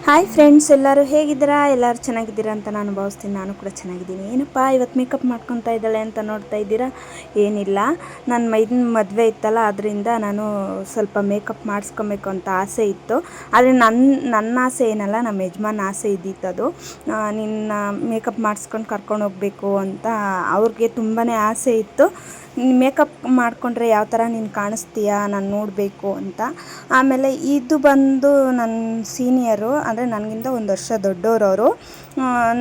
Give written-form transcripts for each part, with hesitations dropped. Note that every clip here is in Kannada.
ಹಾಯ್ ಫ್ರೆಂಡ್ಸ್, ಎಲ್ಲರೂ ಹೇಗಿದ್ದೀರಾ? ಎಲ್ಲರೂ ಚೆನ್ನಾಗಿದ್ದೀರಾ ಅಂತ ನಾನು ಭಾವಿಸ್ತೀನಿ. ನಾನು ಕೂಡ ಚೆನ್ನಾಗಿದ್ದೀನಿ. ಏನಪ್ಪ ಇವತ್ತು ಮೇಕಪ್ ಮಾಡ್ಕೊತಾ ಇದ್ದಾಳೆ ಅಂತ ನೋಡ್ತಾ ಇದ್ದೀರಾ? ಏನಿಲ್ಲ, ನನ್ನ ಮದುವೆ ಇತ್ತಲ್ಲ, ಅದರಿಂದ ನಾನು ಸ್ವಲ್ಪ ಮೇಕಪ್ ಮಾಡಿಸ್ಕೊಬೇಕು ಅಂತ ಆಸೆ ಇತ್ತು. ಆದರೆ ನನ್ನ ಆಸೆ ಏನಲ್ಲ, ನಮ್ಮ ಯಜಮಾನ ಆಸೆ ಇದ್ದಿತ್ತದು. ನಿನ್ನ ಮೇಕಪ್ ಮಾಡಿಸ್ಕೊಂಡು ಕರ್ಕೊಂಡು ಹೋಗಬೇಕು ಅಂತ ಅವ್ರಿಗೆ ತುಂಬಾ ಆಸೆ ಇತ್ತು. ಮೇಕಪ್ ಮಾಡಿಕೊಂಡ್ರೆ ಯಾವ ಥರ ನೀನು ಕಾಣಿಸ್ತೀಯಾ, ನಾನು ನೋಡಬೇಕು ಅಂತ. ಆಮೇಲೆ ಇದು ಬಂದು ನನ್ನ ಸೀನಿಯರು, ಅಂದರೆ ನನಗಿಂತ ಒಂದು ವರ್ಷ ದೊಡ್ಡವರು.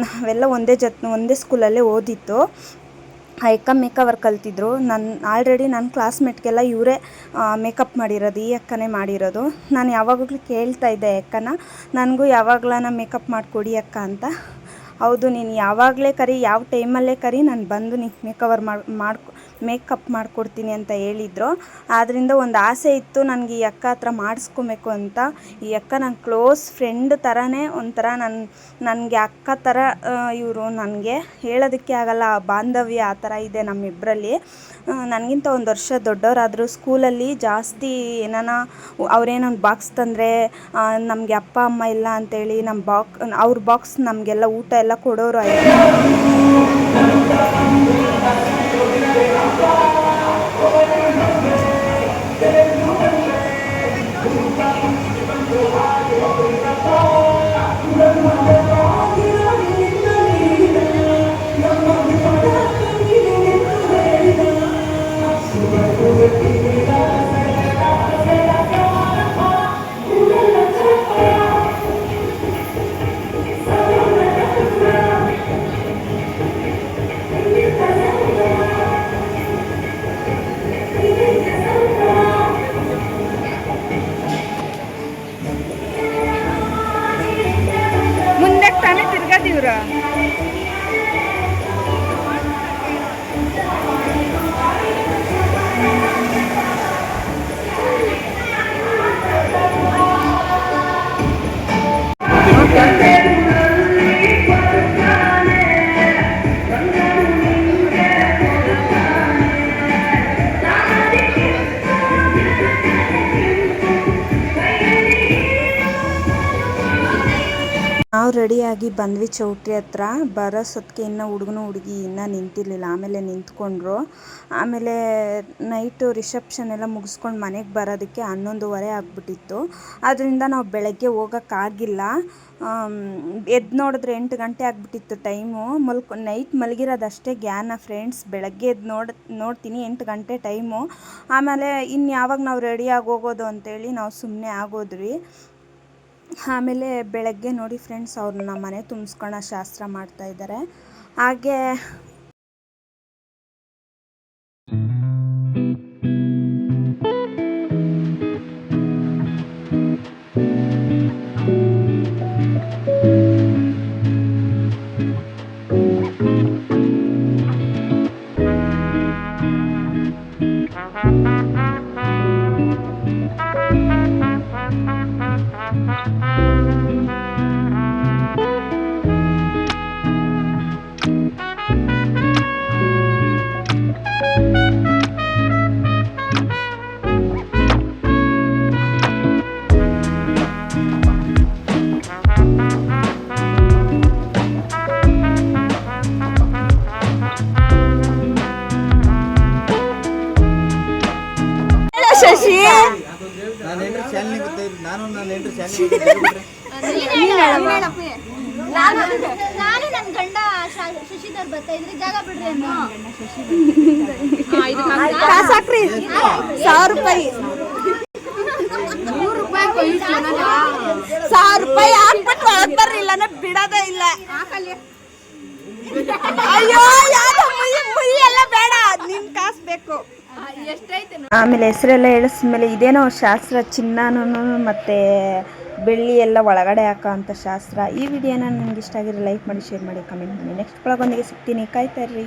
ನಾವೆಲ್ಲ ಒಂದೇ ಸ್ಕೂಲಲ್ಲೇ ಓದಿತ್ತು. ಅಕ್ಕ ಮೇಕವರ್ ಕಲ್ತಿದ್ರು. ಆಲ್ರೆಡಿ ನನ್ನ ಕ್ಲಾಸ್ಮೇಟ್ಗೆಲ್ಲ ಇವರೇ ಮೇಕಪ್ ಮಾಡಿರೋದು, ಈ ಅಕ್ಕನೇ ಮಾಡಿರೋದು. ನಾನು ಯಾವಾಗಲೂ ಕೇಳ್ತಾ ಇದ್ದೆ ಅಕ್ಕನ, ನನಗೂ ಯಾವಾಗಲೂ ಮೇಕಪ್ ಮಾಡಿಕೊಡಿ ಅಕ್ಕ ಅಂತ. ಹೌದು, ನೀನು ಯಾವಾಗಲೇ ಕರಿ, ಯಾವ ಟೈಮಲ್ಲೇ ಕರಿ, ನಾನು ಬಂದು ನೀನು ಮೇಕಪ್ ಮಾಡಿಕೊಡ್ತೀನಿ ಅಂತ ಹೇಳಿದರು. ಆದ್ದರಿಂದ ಒಂದು ಆಸೆ ಇತ್ತು ನನಗೆ, ಈ ಅಕ್ಕ ಹತ್ರ ಮಾಡಿಸ್ಕೊಬೇಕು ಅಂತ. ಈ ಅಕ್ಕ ನನ್ನ ಕ್ಲೋಸ್ ಫ್ರೆಂಡ್ ಥರನೇ, ಒಂಥರ ನನಗೆ ಅಕ್ಕ ಥರ ಇವರು. ನನಗೆ ಹೇಳೋದಕ್ಕೆ ಆಗಲ್ಲ, ಬಾಂಧವ್ಯ ಆ ಥರ ಇದೆ ನಮ್ಮಿಬ್ಬರಲ್ಲಿ. ನನಗಿಂತ ಒಂದು ವರ್ಷ ದೊಡ್ಡವರಾದರೂ ಸ್ಕೂಲಲ್ಲಿ ಜಾಸ್ತಿ ಅವರೇನೊಂದು ಬಾಕ್ಸ್ ತಂದರೆ ನಮಗೆ ಅಪ್ಪ ಅಮ್ಮ ಇಲ್ಲ ಅಂತೇಳಿ ಅವ್ರ ಬಾಕ್ಸ್ ನಮಗೆಲ್ಲ ಊಟ ಎಲ್ಲ ಕೊಡೋರು. ಮುಂದೆ ತಾನೇ ತಿರ್ಗದಿವ್ರ. ನಾವು ರೆಡಿಯಾಗಿ ಬಂದ್ವಿ ಚೌಟ್ರಿ ಹತ್ರ. ಬರೋಸೊತ್ತಿಗೆ ಇನ್ನೂ ಹುಡುಗಿ ಇನ್ನೂ ನಿಂತಿರಲಿಲ್ಲ. ಆಮೇಲೆ ನಿಂತ್ಕೊಂಡ್ರು. ಆಮೇಲೆ ನೈಟು ರಿಸೆಪ್ಷನ್ ಎಲ್ಲ ಮುಗಿಸ್ಕೊಂಡು ಮನೆಗೆ ಬರೋದಕ್ಕೆ 11:30 ಆಗಿಬಿಟ್ಟಿತ್ತು. ಅದರಿಂದ ನಾವು ಬೆಳಗ್ಗೆ ಹೋಗೋಕ್ಕಾಗಿಲ್ಲ. ಎದ್ದು ನೋಡಿದ್ರೆ 8 ಗಂಟೆ ಆಗಿಬಿಟ್ಟಿತ್ತು ಟೈಮು. ನೈಟ್ ಮಲಗಿರೋದಷ್ಟೇ ಜ್ಞಾನ ಫ್ರೆಂಡ್ಸ್. ಬೆಳಗ್ಗೆ ಎದ್ದು ನೋಡ್ತೀನಿ 8 ಗಂಟೆ ಟೈಮು. ಆಮೇಲೆ ಯಾವಾಗ ನಾವು ರೆಡಿಯಾಗಿ ಹೋಗೋದು ಅಂತೇಳಿ ನಾವು ಸುಮ್ಮನೆ ಆಗೋದ್ವಿ. ಆಮೇಲೆ ಬೆಳಗ್ಗೆ ನೋಡಿ ಫ್ರೆಂಡ್ಸ್, ಅವ್ರನ್ನ ಮನೆ ತುಂಬಿಸ್ಕೊಳ್ಳೋ ಶಾಸ್ತ್ರ ಮಾಡ್ತಾಯಿದ್ದಾರೆ. ಹಾಗೆ ಶಶಿ, ನಾನು ನನ್ನ ಗಂಡ ಶಶಿಧರ್ ಬರ್ತಾ ಇದ್ರೆ ಜಾಗ ಬಿಡ್ರಿ ಅನ್ನೋ. ಸಾಕ್ರಿ 1000 ರೂಪಾಯಿ 100 ರೂಪಾಯಿ 1000 ರೂಪಾಯಿ ಹಾಕ್ಬಿಟ್ಟು ಒಳಗೆ ಬರ್ರಿಲ್ಲ ಬಿಡೋದೇ ಇಲ್ಲ. ಅಯ್ಯೋ, ಯಾವ್ದು ಮುಯಿ ಎಲ್ಲ ಬೇಡ, ನಿನ್ ಕಾಸು ಬೇಕು. ಆಮೇಲೆ ಹೆಸರೆಲ್ಲ ಹೇಳಿಸ್ಮೇಲೆ ಇದೇನೋ ಶಾಸ್ತ್ರ, ಚಿನ್ನನೂ ಮತ್ತು ಬೆಳ್ಳಿ ಎಲ್ಲ ಒಳಗಡೆ ಹಾಕೋ ಅಂಥ ಶಾಸ್ತ್ರ. ಈ ವಿಡಿಯೋನ ನಿಮ್ಗೆ ಇಷ್ಟ ಆಗಿದ್ರೆ ಲೈಕ್ ಮಾಡಿ, ಶೇರ್ ಮಾಡಿ, ಕಮೆಂಟ್ ಮಾಡಿ. ನೆಕ್ಸ್ಟ್ ಬ್ಲಾಗ್ ಒಂದಿಗೆ ಸಿಗ್ತೀನಿ, ಕಾಯ್ತಾ ಇರ್ರಿ.